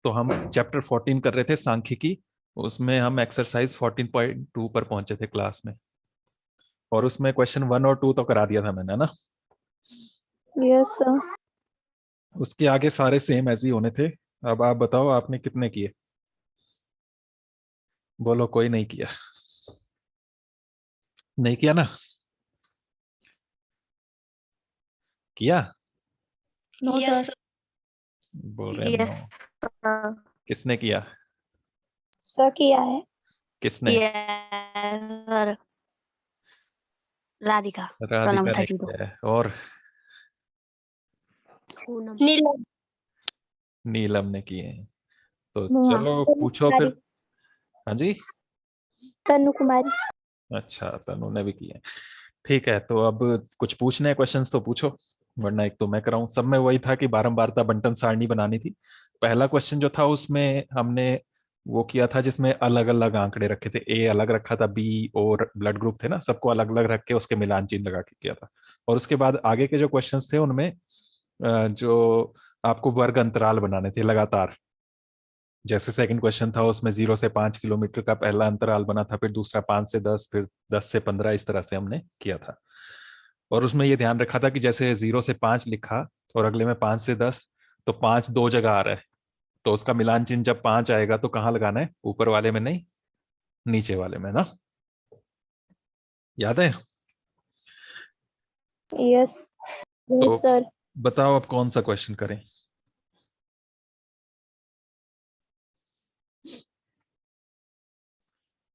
तो हम चैप्टर 14 कर रहे थे सांख्यिकी। उसमें हम एक्सरसाइज 14.2 पर पहुंचे थे क्लास में, और उसमें क्वेश्चन 1 और 2 तो करा दिया था मैंने, ना। Yes sir. उसके आगे सारे सेम ऐसे ही होने थे। अब आप बताओ, आपने कितने किए? बोलो, कोई नहीं किया? नहीं किया ना? किया? No yes sir. बोल रहे नो। Yes sir. किसने किया? सर किया है। किसने? Sir Radhika. Roll Radhika number ने 32। किया है। और नीलम। नीलम ने किए हैं। तो हाँ, चलो तनु पूछो कुमारी। फिर। हाँ जी। तनु कुमारी। अच्छा, तनु ने भी किए हैं। ठीक है, तो अब कुछ पूछने हैं क्वेश्चंस तो पूछो, वरना एक तो मैं कराऊं। सब में वही था कि बारंबारता बंटन सारणी बनानी थी। पहला क्वेश्चन जो था उसमें हमने वो किया था जिसमें अलग अलग आंकड़े रखे थे। ए अलग रखा था, बी और ब्लड ग्रुप थे ना, सबको अलग अलग रख के उसके मिलान चिन्ह लगा के किया था। और उसके बाद आगे के जो क्वेश्चंस थे उनमें जो आपको वर्ग अंतराल बनाने थे लगातार। जैसे सेकंड क्वेश्चन था, उसमें 0 से 5 किलोमीटर का पहला अंतराल बना था, फिर दूसरा 5 से 10, फिर 10 से 15, इस तरह से हमने किया था। और उसमें ये ध्यान रखा था कि जैसे 0 से 5 लिखा और अगले में 5 से 10, तो 5 दो जगह आ रहा है, तो उसका मिलान चिन्ह जब 5 आएगा तो कहाँ लगाना है? ऊपर वाले में नहीं, नीचे वाले में, ना। याद है? यस। तो यस सर। बताओ अब कौन सा क्वेश्चन करें?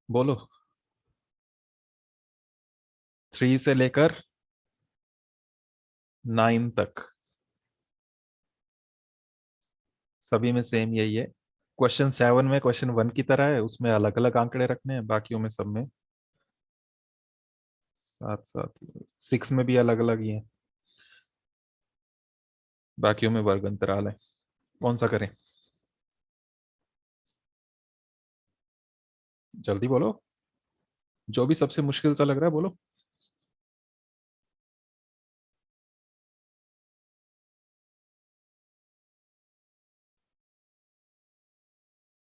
बोलो। 3 से लेकर 9 तक सभी में सेम यही है। क्वेश्चन 7 में क्वेश्चन 1 की तरह है, उसमें अलग अलग आंकड़े रखने हैं, बाकियों में सब में साथ साथ। 6 में भी अलग अलग ही है, बाकियों में वर्ग अंतराल है। कौन सा करें? जल्दी बोलो, जो भी सबसे मुश्किल सा लग रहा है बोलो।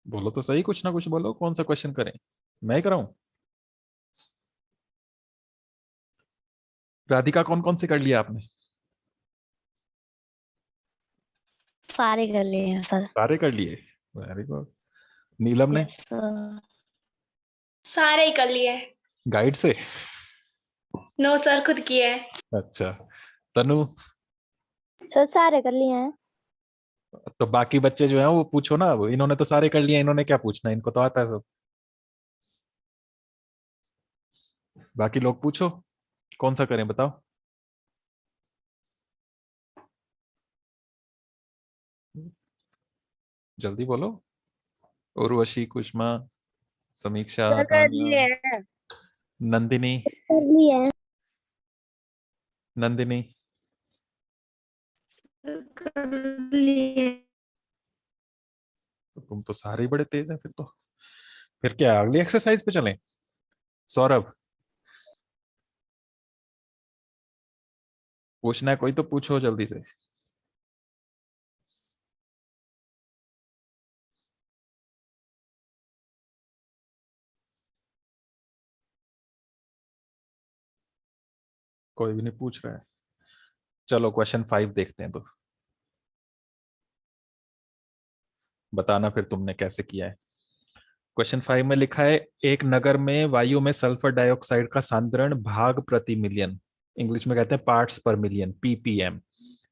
बोलो तो सही, कुछ ना कुछ बोलो, कौन सा क्वेश्चन करें? मैं ही कराऊं? राधिका, कौन कौन से कर लिया आपने? सारे कर लिए हैं सर। सारे कर लिए? Very good. नीलम ने? Yes sir. सारे ही कर लिए। गाइड से? नो सर, खुद किए हैं। अच्छा। तनु? सर सारे कर लिए हैं। तो बाकी बच्चे जो हैं वो पूछो ना, अब इन्होंने तो सारे कर लिए, इन्होंने क्या पूछना है, इनको तो आता है सब। बाकी लोग पूछो, कौन सा करें बताओ। जल्दी बोलो। उर्वशी, कुष्मा, समीक्षा, सर कर तान्या, लिए हैं। नंदिनी। कर लिए हैं। नंदिनी? कर लिए। तो तुम तो सारे ही बड़े तेज हैं फिर क्या अगली एक्सरसाइज पे चलें? सौरभ, पूछना है कोई तो पूछो जल्दी से। कोई भी नहीं पूछ रहा है। चलो क्वेश्चन 5 देखते हैं, तो बताना फिर तुमने कैसे किया है। क्वेश्चन 5 में लिखा है, एक नगर में वायु में सल्फर डाइऑक्साइड का सांद्रण भाग प्रति मिलियन, इंग्लिश में कहते हैं पार्ट्स पर मिलियन, पीपीएम,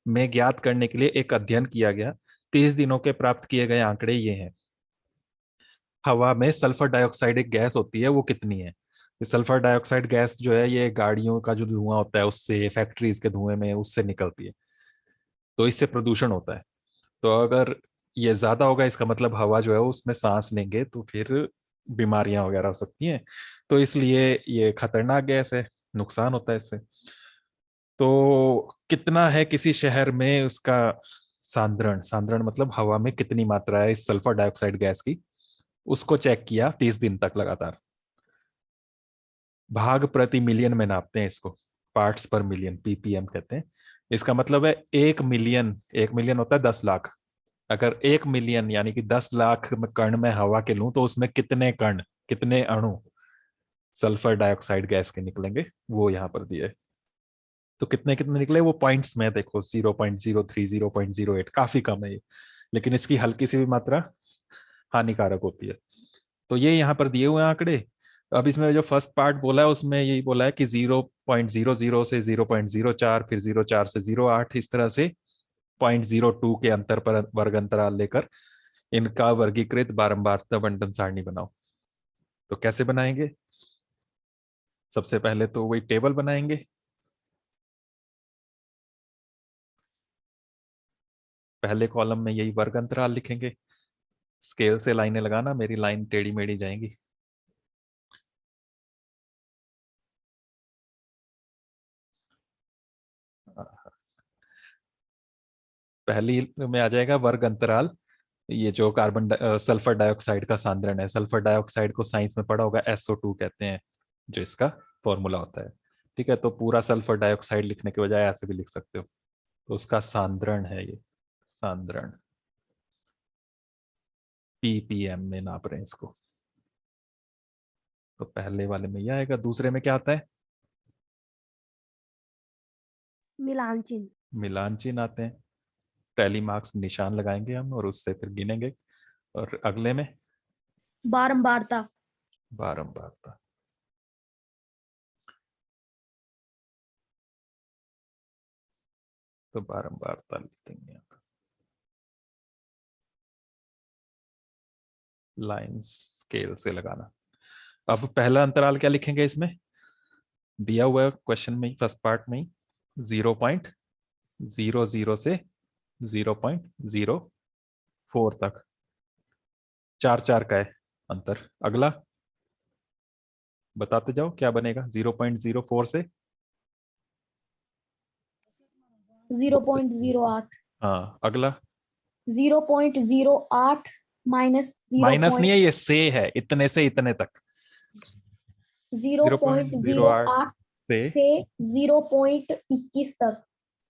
में ज्ञात करने के लिए एक अध्ययन किया गया। 30 दिनों के प्राप्त किए गए आंकड़े ये हैं। हवा में सल्फर डाइऑक्साइड एक गैस होती है, वो कितनी है? ये सल्फर डाइऑक्साइड गैस जो है, ये गाड़ियों का जो धुआं होता है उससे, फैक्ट्रीज के धुएं में उससे निकलती है, तो इससे प्रदूषण होता है। तो अगर ये ज्यादा होगा, इसका मतलब हवा जो है उसमें सांस लेंगे तो फिर बीमारियां वगैरह हो सकती हैं, तो इसलिए ये खतरनाक गैस है, नुकसान होता है इससे। तो कितना है किसी शहर में उसका सांद्रण? सांद्रण मतलब हवा में कितनी मात्रा है इस सल्फर डाइऑक्साइड गैस की, उसको चेक किया 30 दिन तक लगातार। भाग प्रति मिलियन में नापते हैं इसको, पार्ट्स पर मिलियन, पीपीएम कहते हैं। इसका मतलब है 1 मिलियन, 1 मिलियन होता है 10 लाख। अगर 1 मिलियन यानी कि 10 लाख कण में हवा के लूं तो उसमें कितने कण, कितने अणु सल्फर डाइऑक्साइड गैस के निकलेंगे, वो यहाँ पर दिए। तो कितने कितने निकले वो पॉइंट्स में देखो, 0.03, 0.08, काफी कम है ये, लेकिन इसकी हल्की सी भी मात्रा हानिकारक होती है। तो ये यहाँ पर दिए हुए हैं आंकड़े। अब इसमें जो फर्स्ट पार्ट बोला है उसमें यही बोला है कि 0.00 से 0.04, फिर 0.4 से 0.8, इस तरह से 0.02 के अंतर पर वर्ग अंतराल लेकर इनका वर्गीकृत बारंबारता बंटन सारणी बनाओ। तो कैसे बनाएंगे? सबसे पहले तो वही टेबल बनाएंगे। पहले कॉलम में यही वर्ग अंतराल लिखेंगे, स्केल से लाइनें लगाना, मेरी लाइन टेढ़ी मेढ़ी जाएंगी। पहली में आ जाएगा वर्ग अंतराल, ये जो सल्फर डाइऑक्साइड का सांद्रण है। सल्फर डाइऑक्साइड को साइंस में पढ़ा होगा, SO2 कहते हैं, जो इसका फॉर्मूला होता है। ठीक है, तो पूरा सल्फर डाइऑक्साइड लिखने के बजाय ऐसे भी लिख सकते हो। तो उसका सांद्रण है ये, सांद्रण ppm में नाप रहे हैं इसको। तो पहले वाले में यह आएगा। दूसरे में क्या आता है? मिलान चिन्ह। मिलान चिन्ह आते हैं। टैली मार्क्स निशान लगाएंगे हम और उससे फिर गिनेंगे। और अगले में बारंबारता। बारंबारता। तो बारंबारता लिख देंगे यहाँ पर। लाइन स्केल से लगाना। अब पहला अंतराल क्या लिखेंगे इसमें? दिया हुआ है क्वेश्चन में ही, फर्स्ट पार्ट में ही, 0.00 से 0.04 तक, 4 का है अंतर। अगला बताते जाओ क्या बनेगा 0.04 से। 0.08। हाँ, अगला 0.08 माइनस माइनस नहीं है, ये से है, इतने से इतने तक। 0.08 से से 0.21 तक।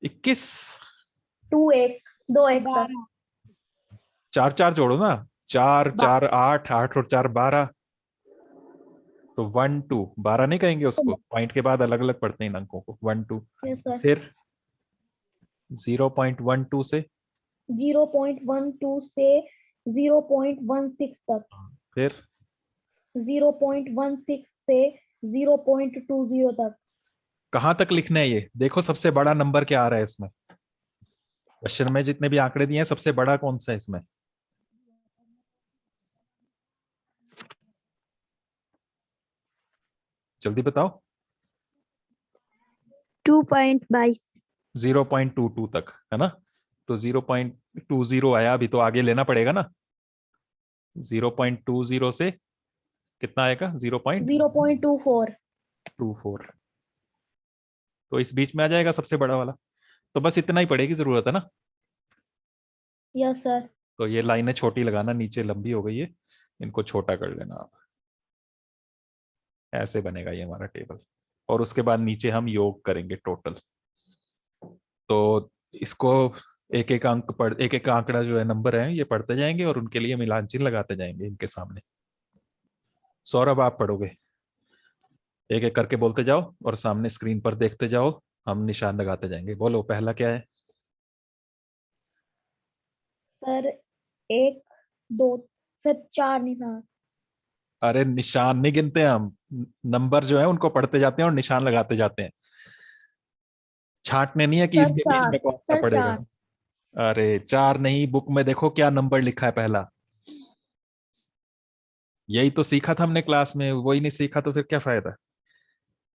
21, 2 1 तक। 4 जोड़ो ना, 4 4 8, 8 और 4 12, तो 1 2, 12 नहीं कहेंगे उसको, पॉइंट के बाद अलग अलग पढ़ते हैं इन अंकों को, 1 2। Yes sir. फिर 0.12 से 0.12 से 0.16 तक। फिर 0.16 से 0.20 तक। कहां तक लिखना है ये देखो, सबसे बड़ा नंबर क्या आ रहा है इसमें क्वेश्चन में, जितने भी आंकड़े दिए हैं सबसे बड़ा कौन सा है इसमें? जल्दी बताओ। 2.22। 0.22 तक है ना, तो 0.20 आया, अभी तो आगे लेना पड़ेगा ना। 0.20 से कितना आएगा? 0.24। 0.24, तो इस बीच में आ जाएगा सबसे बड़ा वाला। तो बस इतना ही पड़े की जरूरत है ना। Yes sir. तो ये लाइनें छोटी लगाना, नीचे लंबी हो गई है, इनको छोटा कर लेना आप। ऐसे बनेगा ये हमारा टेबल। और उसके बाद नीचे हम योग करेंगे टोटल। तो इसको एक एक अंक पढ़, एक एक आंकड़ा जो है, नंबर है, ये पढ़ते जाएंगे और उनके लिए मिलान चिन्ह लगाते जाएंगे इनके सामने। सौरभ आप पढ़ोगे, एक एक करके बोलते जाओ और सामने स्क्रीन पर देखते जाओ, हम निशान लगाते जाएंगे। बोलो पहला क्या है? सर 1 2 सर 4 निशान। अरे निशान नहीं गिनते हम, नंबर जो है उनको पढ़ते जाते हैं और निशान लगाते जाते हैं। छांटने नहीं है कि सर इसके बीच 4। में कौन सा सर पड़ेगा। 4। अरे 4 नहीं, बुक में देखो क्या नंबर लिखा है पहला। यही तो सीखा था हमने क्लास में, वही नहीं सीखा तो फिर क्या फायदा।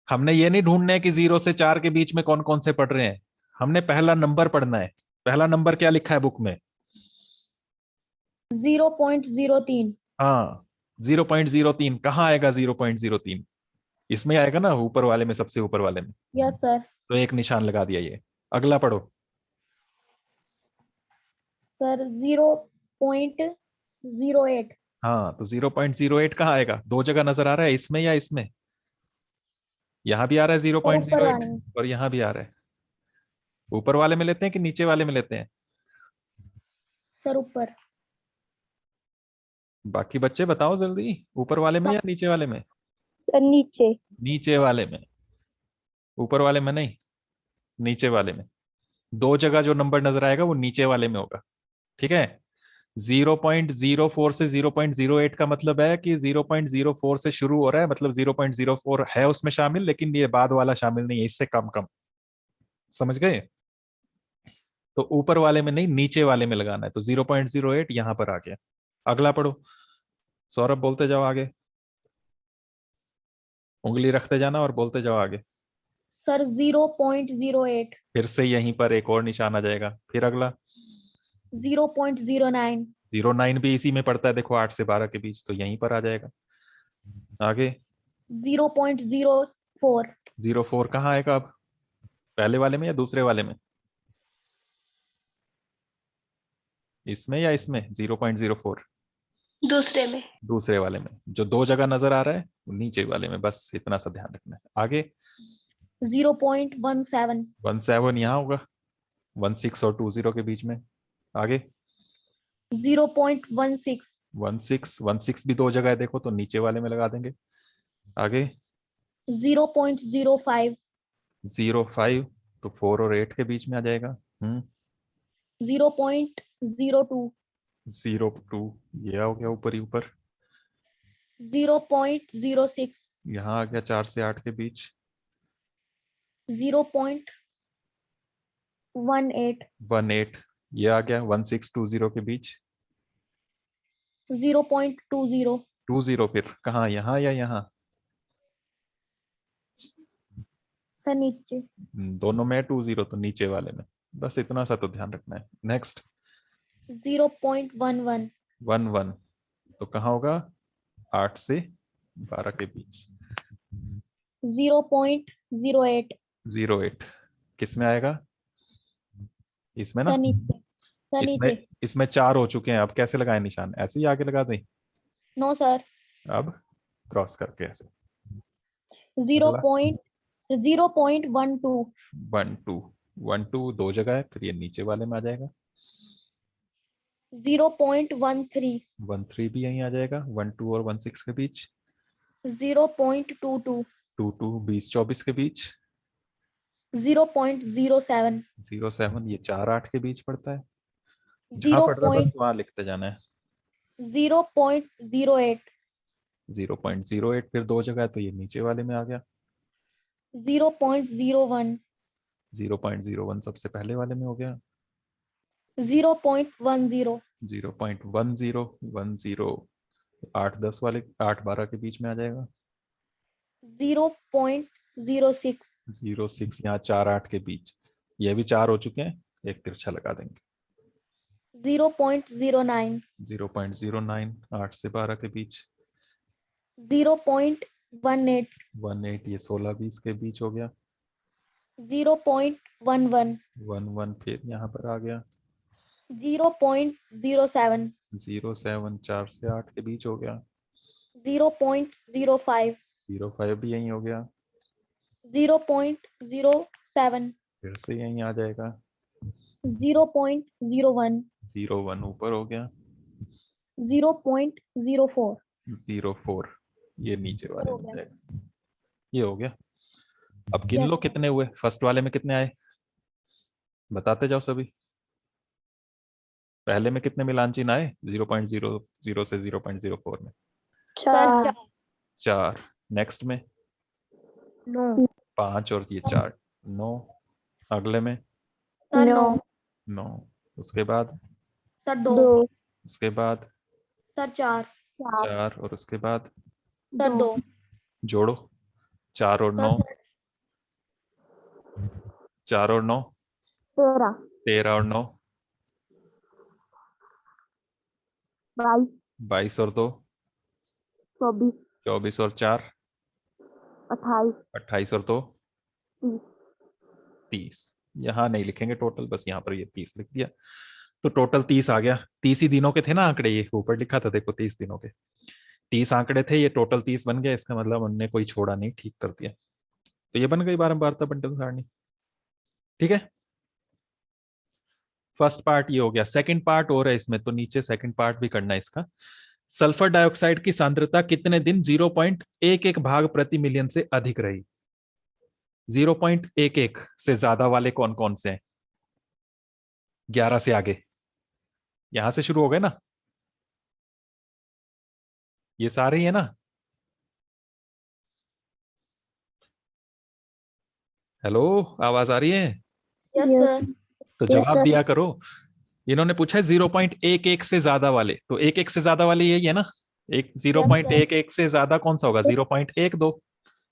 हमने ये नहीं ढूंढना है कि 0 से 4 के बीच में कौन कौन से पढ़ रहे हैं, हमने पहला नंबर पढ़ना है। पहला नंबर क्या लिखा है बुक में? 0.03। हाँ, 0.03 कहाँ आएगा? 0.03 इसमें आएगा ना, ऊपर वाले में, सबसे ऊपर वाले में। Yes sir. तो एक निशान लगा दिया ये। अगला पढ़ो। सर 0.08। हाँ, तो 0.08 कहाँ आएगा? दो जगह नजर आ रहा है, इसमें या इसमें? यहां भी आ रहा है जीरो सर पॉइंट ऊपर जीरो एट वाले में। और यहां भी आ रहा है। ऊपर वाले में लेते हैं कि नीचे वाले में लेते हैं? सर ऊपर। बाकी बच्चे बताओ जल्दी, ऊपर वाले में या नीचे वाले में? सर नीचे। नीचे वाले में, ऊपर वाले में नहीं, नीचे वाले में। दो जगह जो नंबर नजर आएगा वो नीचे वाले में होगा, ठीक है। 0.04 से 0.08 का मतलब है कि 0.04 से शुरू हो रहा है, मतलब 0.04 है उसमें शामिल, लेकिन ये बाद वाला शामिल नहीं है, इससे कम कम। समझ गए? तो ऊपर वाले में नहीं, नीचे वाले में लगाना है। तो 0.08 यहां पर आ गया। अगला पढ़ो। सौरभ बोलते जाओ आगे, उंगली रखते जाना और बोलते जाओ आगे। सर 0.08। फिर से यहीं पर एक और निशान आ जाएगा। फिर अगला 0.09। 09 भी इसी में पड़ता है, देखो 8 से 12 के बीच, तो यहीं पर आ जाएगा। आगे 0.04। 04 कहाँ आएगा अब? पहले वाले में या दूसरे वाले में? इसमें या इसमें 0.04? दूसरे में। दूसरे वाले में। जो दो जगह नजर आ रहा है वो नीचे वाले में, बस इतना सा ध्यान रखना है। आगे 0.17। 17 यहाँ होगा, 16 और 20 के बीच में। आगे 0.16। 16 भी दो जगह है देखो, तो नीचे वाले में लगा देंगे। आगे 0.05। 05 तो 4 और 8 के बीच में आ जाएगा। 0.02। 02 ये हो गया ऊपर ही ऊपर। 0.06। यहाँ आ गया 4 से 8 के बीच। 0.18। 18 ये आ गया 1620 के बीच। 0.20। 20 फिर कहाँ, यहाँ या यहाँ? सर नीचे। दोनों में 20 तो नीचे वाले में, बस इतना सा तो ध्यान रखना है। नेक्स्ट 0.11। 11 तो कहाँ होगा? 8 से 12 के बीच। 0.08। 08 किस में आएगा? इसमें ना। सर नीचे। सर इसमें नीचे। इसमें 4 हो चुके हैं, अब कैसे लगाए निशान? ऐसे ही आगे लगा दें? No sir. अब क्रॉस करके ऐसे। 0.12। 12 दो जगह है, फिर ये नीचे वाले में आ जाएगा। 0.13। 13 भी यहीं आ जाएगा, 12 और 16 के बीच। 0.22। 20 24 के बीच। 0.07। 07 ये 4 8 के बीच पड़ता है। जहां 0. पड़ रहा है बस वहां लिखते जाना है। 0.08। 0.08 फिर दो जगह है, तो ये नीचे वाले में आ गया। 0.01। 0.01 सबसे पहले वाले में हो गया। 0.10। 0.10 8 10 वाले, 8 12 के बीच में आ जाएगा। 0.06। 06 यहाँ 4 8 के बीच। ये भी 4 हो चुके हैं, एक तिरछा लगा देंगे। 0.09। 0.09 8 से 12 के बीच। 0.18। 18 ये 16 20 के बीच हो गया। 0.11। 11 फिर यहाँ पर आ गया। 0.07। 07 4 से 8 के बीच हो गया। 0.05। 05 भी यहीं हो गया। 0.07। फिर से यहीं आ जाएगा। 0.01। 01 ऊपर हो गया। 0.04। 04 ये नीचे वाले हो में गया। जाएगा। ये हो गया। अब गिन Yes, लो sir. कितने हुए। फर्स्ट वाले में कितने आए, बताते जाओ सभी। पहले में कितने मिलान चिन्ह आए 0.00 से 0.04 में? सर 4। 4। नेक्स्ट में 9। 5 और ये 4 9। अगले में सर 9। 9। उसके बाद सर 2। 2। उसके बाद सर 4। 4। 4 और उसके बाद सर 2। जोड़ो 4 और 9। सर 4 और 9 13। 13 और 9 22। 22 और 2 24। 24 और 4 28। 28 और 2 30। 30। यहाँ नहीं लिखेंगे टोटल, बस यहाँ पर ये 30 लिख दिया। तो टोटल 30 आ गया। 30 ही दिनों के थे ना आंकड़े, ये ऊपर लिखा था देखो 30 दिनों के। 30 आंकड़े थे, ये टोटल 30 बन गया। इसका मतलब हमने कोई छोड़ा नहीं, ठीक कर दिया। तो ये बन गई बारंबारता बंटन सारणी। ठीक है। फर्स्ट पार्ट ये हो गया, सेकंड पार्ट और है इसमें, तो नीचे सेकंड पार्ट भी करना है इसका। सल्फर डाइऑक्साइड की सांद्रता कितने दिन 0.11 भाग प्रति मिलियन से अधिक रही? 0.11 से ज्यादा वाले कौन कौन से हैं? 11 से आगे, यहां से शुरू हो गए ना, ये सारे ही है ना? हेलो, आवाज आ रही है? Yes Yes. सर। तो Yes, जवाब sir. दिया करो। इन्होंने पूछा है 0.11 से ज्यादा वाले, तो 1 से ज्यादा वाले यही है ना। एक 0.11 से ज्यादा कौन सा होगा? 0.12।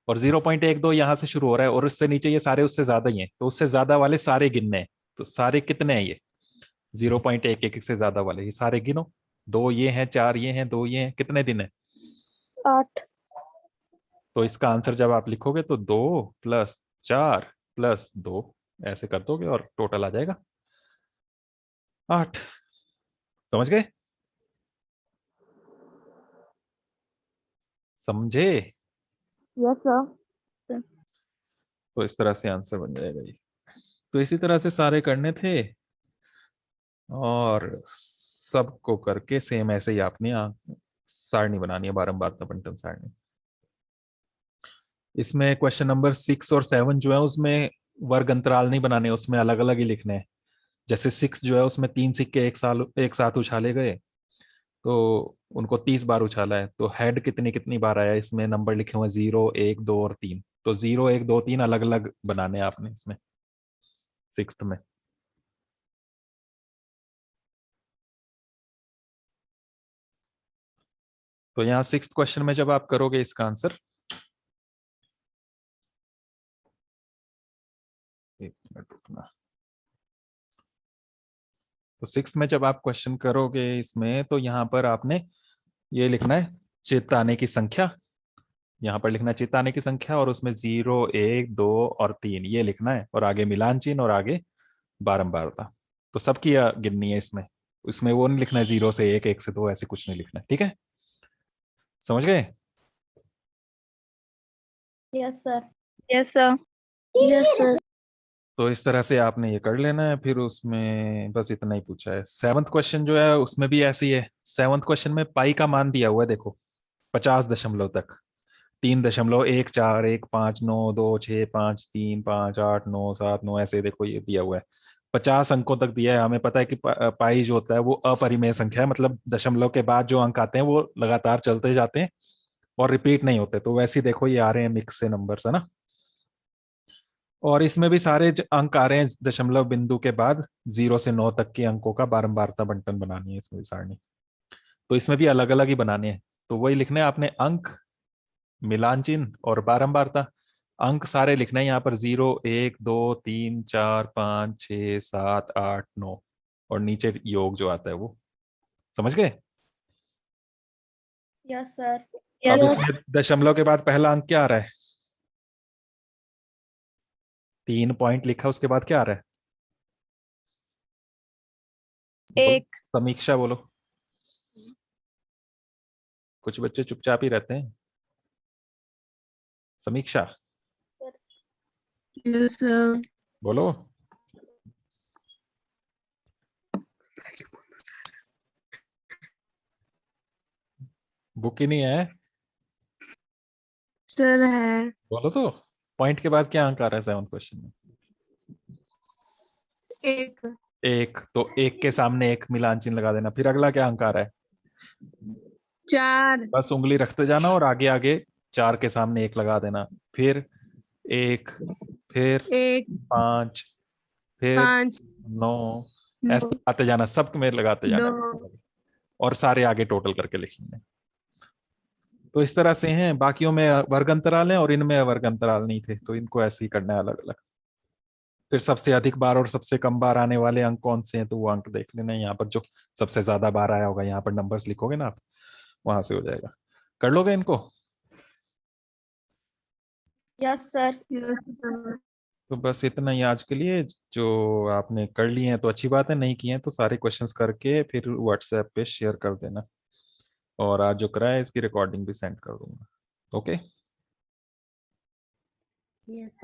और 0.12 यहां से शुरू हो रहा है, और उससे नीचे ये सारे उससे ज्यादा ही हैं, तो उससे ज्यादा वाले सारे गिनने हैं। तो सारे कितने हैं ये? 0.11 से ज्यादा वाले ये सारे गिनो। 2 ये हैं, 4 ये हैं, 2 ये हैं, कितने दिन है? 8। तो इसका आंसर जब आप लिखोगे तो 2 + 4 + 2 ऐसे कर दोगे और टोटल आ जाएगा 8। समझ गए? समझे? Yes, sir. तो इस तरह से आंसर बन जाएगा ये। तो इसी तरह से सारे करने थे, और सबको करके सेम ऐसे ही आपने सारणी बनानी है, बारंबारता बंटन सारणी। इसमें क्वेश्चन नंबर 6 और 7 जो है उसमें वर्ग अंतराल नहीं बनाने, उसमें अलग अलग ही लिखने हैं। जैसे 6 जो है उसमें 3 सिक्के एक साथ उछाले गए, तो उनको 30 बार उछाला है, तो हेड कितनी कितनी बार आया, इसमें नंबर लिखे हुए 0, 1, 2 और 3। तो 0, 1, 2, 3 अलग अलग बनाने हैं आपने इसमें 6th में। तो यहाँ 6th क्वेश्चन में जब आप करोगे इसका आंसर, एक मिनट रुकना। तो 6th में जब आप क्वेश्चन करोगे इसमें, तो यहाँ पर आपने ये लिखना है चेताने की संख्या। यहाँ पर लिखना है चेताने की संख्या, और उसमें 0, 1, 2 और 3 ये लिखना है, और आगे मिलान चिन्ह और आगे बारंबारता। तो सबकी गिननी है इसमें। इसमें वो नहीं लिखना है 0 से 1, 1 से 2, ऐसे कुछ नहीं लिखना है। ठीक है, समझ गए? Yes sir. Yes, sir. Yes sir. तो इस तरह से आपने ये कर लेना है। फिर उसमें बस इतना ही पूछा है। 7th क्वेश्चन जो है उसमें भी ऐसे ही है। 7th क्वेश्चन में पाई का मान दिया हुआ है, देखो 50 दशमलव तक, 3.14, 1, 5, 9, 2, 6, 5, 3, 5, 8, 9, 7, 9 ऐसे देखो ये दिया हुआ है। 50 अंकों तक दिया है। हमें पता है कि पाई जो होता है वो अपरिमेय संख्या है, मतलब दशमलव के बाद जो अंक आते हैं वो लगातार चलते जाते हैं और रिपीट नहीं होते। तो वैसे ही देखो ये आ रहे हैं मिक्स से नंबर्स, है ना। और इसमें भी सारे अंक आ रहे हैं दशमलव बिंदु के बाद, 0 से 9 तक के अंकों का बारंबारता बंटन बनानी है इसमें भी सारणी। तो इसमें भी अलग अलग ही बनाने हैं। तो वही लिखने हैं आपने, अंक, मिलान चिन्ह और बारंबारता। अंक सारे लिखना है यहाँ पर 0, 1, 2, 3, 4, 5, 6, 7, 8, 9, और नीचे योग जो आता है वो। समझ गए? Yes sir. अब इसमें दशमलव के बाद पहला अंक क्या आ रहा है? 3 पॉइंट लिखा, उसके बाद क्या आ रहा है? एक। समीक्षा बोलो। कुछ बच्चे चुपचाप ही रहते हैं। समीक्षा Yes, sir. बोलो। बुक ही नहीं है, Sir है। बोलो तो। पॉइंट के बाद क्या अंक आ रहा है 7th क्वेश्चन में? एक। एक, तो एक के सामने एक मिलान चिन्ह लगा देना। फिर अगला क्या अंक आ रहा है? 4। बस उंगली रखते जाना और आगे आगे 4 के सामने एक लगा देना। फिर 1, फिर 1, 5, फिर 5, 9, ऐसे लगाते जाना, सब में लगाते जाना 2। है। और सारे आगे टोटल करके लिख लेंगे। तो इस तरह से हैं। बाकियों में वर्ग अंतराल है और इनमें वर्ग अंतराल नहीं थे, तो इनको ऐसे ही करना है अलग अलग। फिर सबसे अधिक बार और सबसे कम बार आने वाले अंक कौन से हैं, तो वो अंक देख लेना है। यहाँ पर जो सबसे ज्यादा बार आया होगा, यहाँ पर नंबर्स लिखोगे ना आप, वहां से हो जाएगा। कर लोगे इनको? Yes sir. Yes, sir. तो बस इतना ही आज के लिए। जो आपने कर लिए हैं तो अच्छी बात है, नहीं किए हैं तो सारे क्वेश्चंस करके फिर व्हाट्सएप पे शेयर कर देना। और आज जो कराया इसकी रिकॉर्डिंग भी सेंड कर दूंगा। ओके। यस